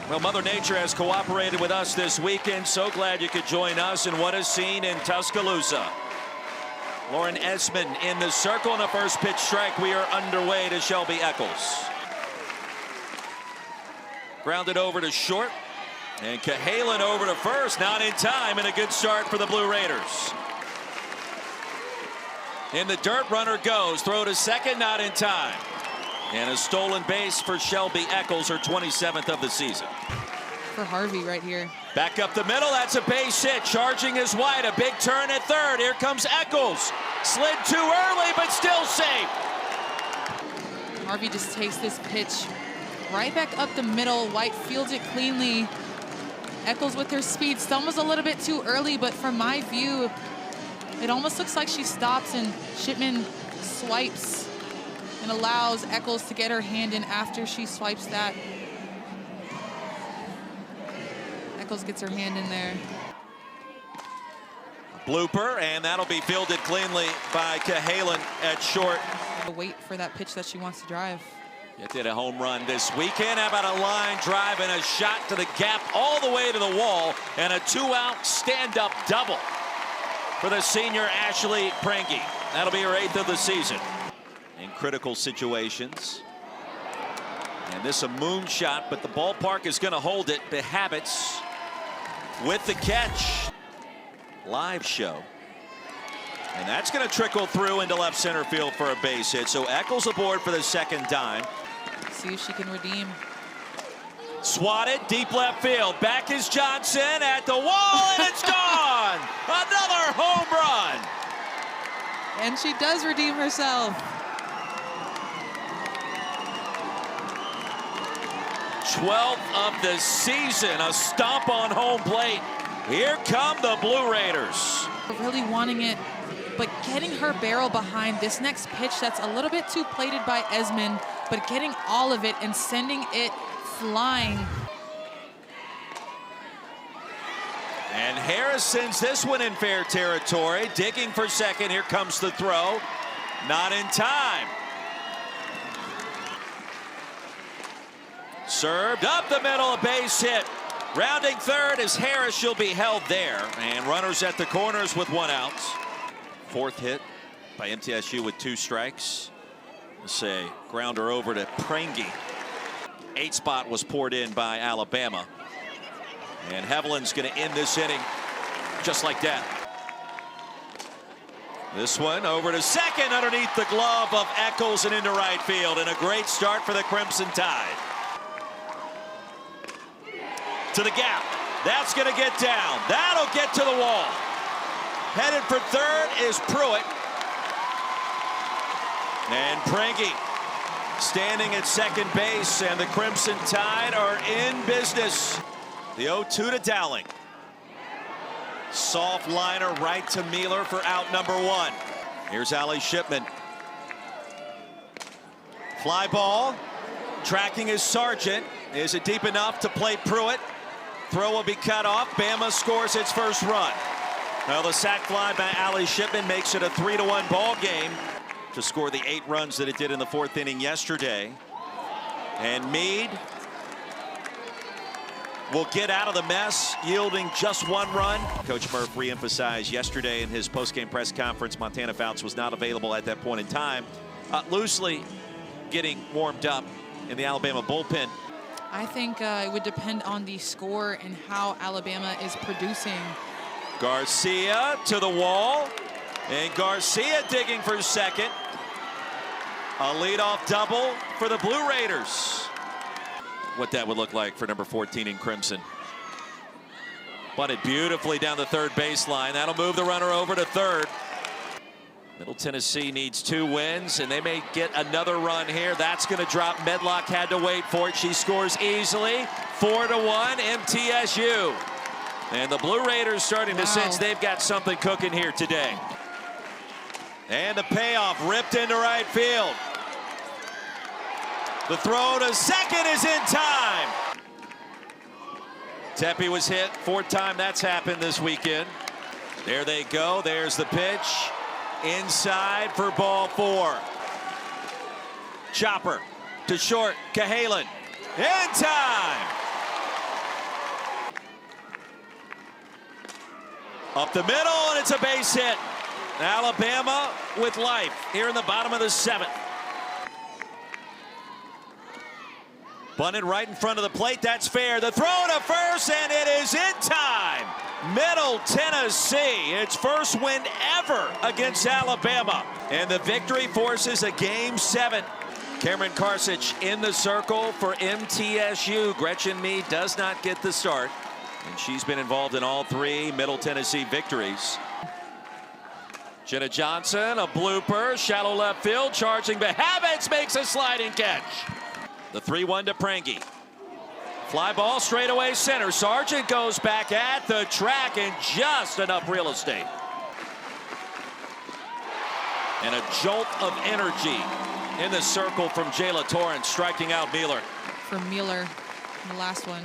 Well, Mother Nature has cooperated with us this weekend. So glad you could join us in what is seen in Tuscaloosa. Lauren Esmond in the circle, and a first pitch strike. We are underway to Shelby Eccles. Grounded over to short, and Cahalan over to first, not in time, and a good start for the Blue Raiders. In the dirt, runner goes, throw to second, not in time. And a stolen base for Shelby Eccles, her 27th of the season. For Harvey right here. Back up the middle, that's a base hit. Charging is wide, a big turn at third. Here comes Eccles. Slid too early, but still safe. Harvey just takes this pitch right back up the middle. White fields it cleanly. Eccles with her speed stumbles a little bit too early, but from my view, it almost looks like she stops and Shipman swipes and allows Eccles to get her hand in after she swipes that. Eccles gets her hand in there. Blooper, and that'll be fielded cleanly by Cahalan at short. Wait for that pitch that she wants to drive. It did a home run this weekend. How about a line drive and a shot to the gap all the way to the wall, and a two-out stand-up double for the senior Ashley Prange. That'll be her 8th of the season. In critical situations. And this a moonshot, but the ballpark is going to hold it. Behabits with the catch. Live show. And that's going to trickle through into left center field for a base hit. So Eccles aboard for the second dime. See if she can redeem. Swatted deep left field. Back is Johnson at the wall, and it's gone. Another home run. And she does redeem herself. 12th of the season, a stomp on home plate. Here come the Blue Raiders. Really wanting it, but getting her barrel behind this next pitch that's a little bit too plated by Esmond, but getting all of it and sending it flying. And Harris sends this one in fair territory, digging for second. Here comes the throw, not in time. Served up the middle, a base hit. Rounding third is Harris. She'll be held there. And runners at the corners with one out. 4th hit by MTSU with 2 strikes. Let's say grounder over to Prange. 8th spot was poured in by Alabama. And Hevelin's going to end this inning just like that. This one over to second underneath the glove of Eccles and into right field. And a great start for the Crimson Tide. To the gap. That's going to get down. That'll get to the wall. Headed for third is Pruitt. And Prange standing at second base, and the Crimson Tide are in business. The 0-2 to Dowling. Soft liner right to Mealer for out number 1. Here's Allie Shipman. Fly ball. Tracking is Sargent. Is it deep enough to play Pruitt? Throw will be cut off. Bama scores its first run. Well, the sac fly by Allie Shipman makes it a 3-1 ball game to score the 8 runs that it did in the 4th inning yesterday. And Meade will get out of the mess, yielding just 1 run. Coach Murph reemphasized yesterday in his post-game press conference Montana Fouts was not available at that point in time. Loosely getting warmed up in the Alabama bullpen. I think it would depend on the score and how Alabama is producing. Garcia to the wall, and Garcia digging for second. A leadoff double for the Blue Raiders. What that would look like for number 14 in Crimson. Bunted beautifully down the third baseline. That'll move the runner over to third. Middle Tennessee needs 2 wins, and they may get another run here. That's going to drop. Medlock had to wait for it. She scores easily. 4-1 MTSU. And the Blue Raiders starting to sense they've got something cooking here today. And the payoff ripped into right field. The throw to second is in time. Tepe was hit. 4th time that's happened this weekend. There they go. There's the pitch. Inside for ball 4. Chopper to short. Cahalan in time. Up the middle, and it's a base hit. Alabama with life here in the bottom of the 7th. Bunted right in front of the plate. That's fair. The throw to first, and it is in time. Middle Tennessee, its first win ever against Alabama. And the victory forces a Game 7. Cameron Karsich in the circle for MTSU. Gretchen Mead does not get the start, and she's been involved in all 3 Middle Tennessee victories. Jenna Johnson, a blooper, shallow left field, charging Behabits, makes a sliding catch. The 3-1 to Prangy. Fly ball straight away center. Sargent goes back at the track and just enough real estate. And a jolt of energy in the circle from Jayla Torrance, striking out Mueller. For Mueller, the last one.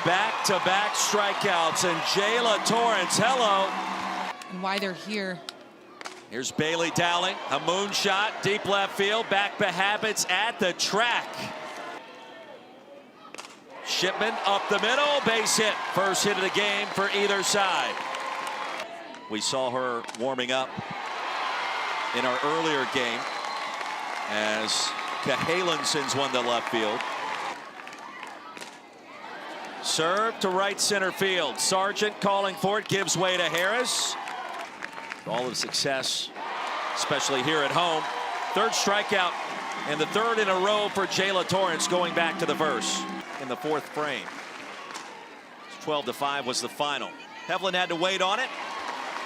Back-to-back strikeouts, and Jayla Torrance, hello. And why they're here. Here's Bailey Dowling, a moonshot, deep left field, back Behabits at the track. Shipman up the middle, base hit. First hit of the game for either side. We saw her warming up in our earlier game as Cahalan sends one to left field. Serve to right center field. Sargent calling for it, gives way to Harris. All the success, especially here at home. 3rd strikeout and the 3rd in a row for Jayla Torrance, going back to the verse in the 4th frame. 12-5 was the final. Heflin had to wait on it.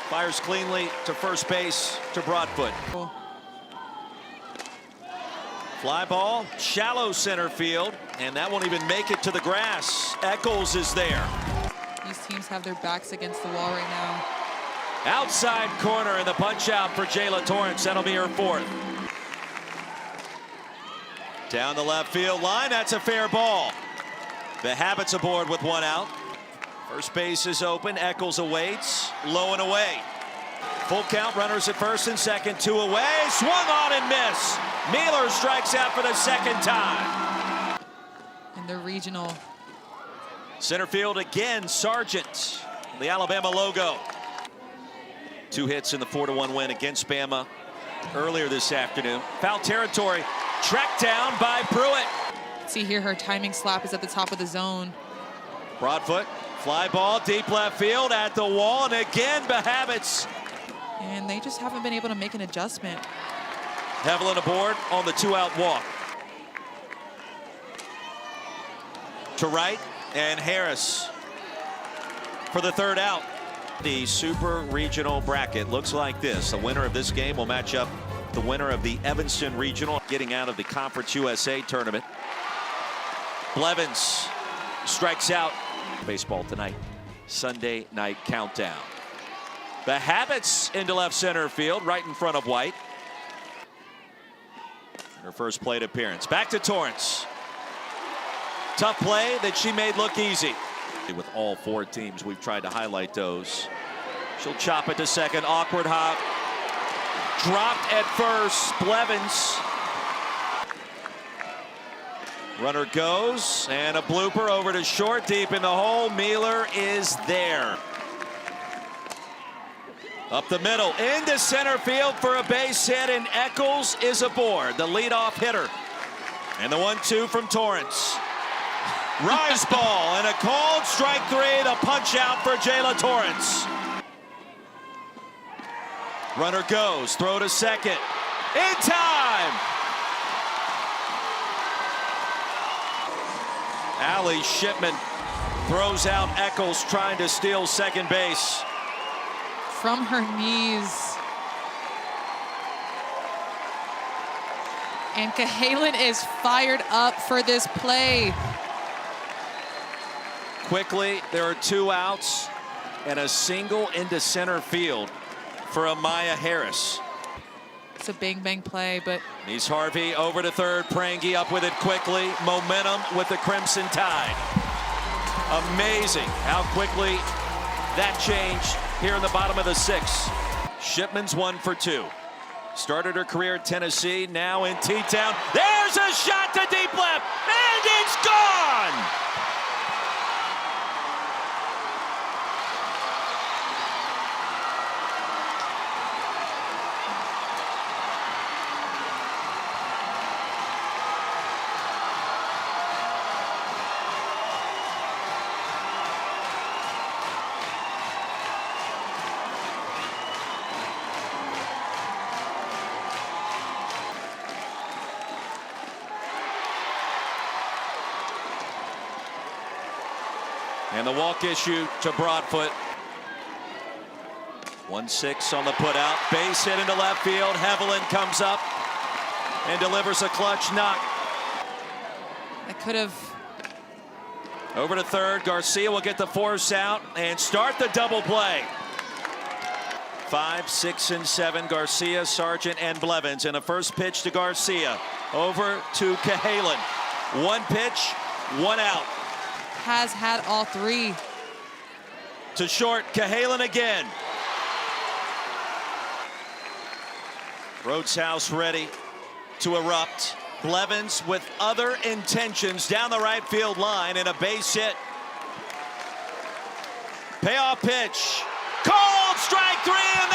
Fires cleanly to first base to Broadfoot. Cool. Fly ball, shallow center field, and that won't even make it to the grass. Eccles is there. These teams have their backs against the wall right now. Outside corner, and the punch out for Jayla Torrance. That'll be her 4th. Down the left field line, that's a fair ball. Behabits aboard with 1 out. First base is open, Eccles awaits, low and away. Full count, runners at first and second, 2 away, swung on and miss. Mueller strikes out for the 2nd time. In the regional. Center field again, Sargent, the Alabama logo. 2 hits in the 4-1 win against Bama earlier this afternoon. Foul territory, tracked down by Pruitt. See here, her timing slap is at the top of the zone. Broadfoot, fly ball, deep left field at the wall, and again Behabits. And they just haven't been able to make an adjustment. Heflin aboard on the 2-out walk. To right, and Harris for the 3rd out. The Super Regional bracket looks like this. The winner of this game will match up the winner of the Evanston Regional, getting out of the Conference USA tournament. Blevins strikes out. Baseball tonight, Sunday night countdown. Behabits into left center field, right in front of White. Her first plate appearance. Back to Torrance. Tough play that she made look easy. With all 4 teams, we've tried to highlight those. She'll chop it to second, awkward hop. Dropped at first, Blevins. Runner goes, and a blooper over to short, deep in the hole. Mueller is there. Up the middle, into center field for a base hit, and Eccles is aboard, the leadoff hitter. And the 1-2 from Torrance. Rise ball, and a called strike 3, the punch out for Jayla Torrance. Runner goes, throw to second. In time! Allie Shipman throws out Eccles, trying to steal second base. From her knees. And Cahalan is fired up for this play. Quickly, there are 2 outs and a single into center field for Amaya Harris. It's a bang-bang play, but... He's Harvey over to 3rd. Prangy up with it quickly. Momentum with the Crimson Tide. Amazing how quickly that changed here in the bottom of the 6th. Shipman's 1 for 2. Started her career at Tennessee, now in T-Town. There's a shot to deep left, and it's gone! And the walk issue to Broadfoot. 1-6 on the putout. Base hit into left field. Hevelin comes up and delivers a clutch knock. That could have. Over to third. Garcia will get the force out and start the double play. 5, 6, and 7. Garcia, Sargent, and Blevins. And a first pitch to Garcia. Over to Cahalan. One pitch, one out. Has had all three. To short, Cahalan again. Rhodes House ready to erupt. Blevins with other intentions down the right field line and a base hit. Payoff pitch. Called strike 3, and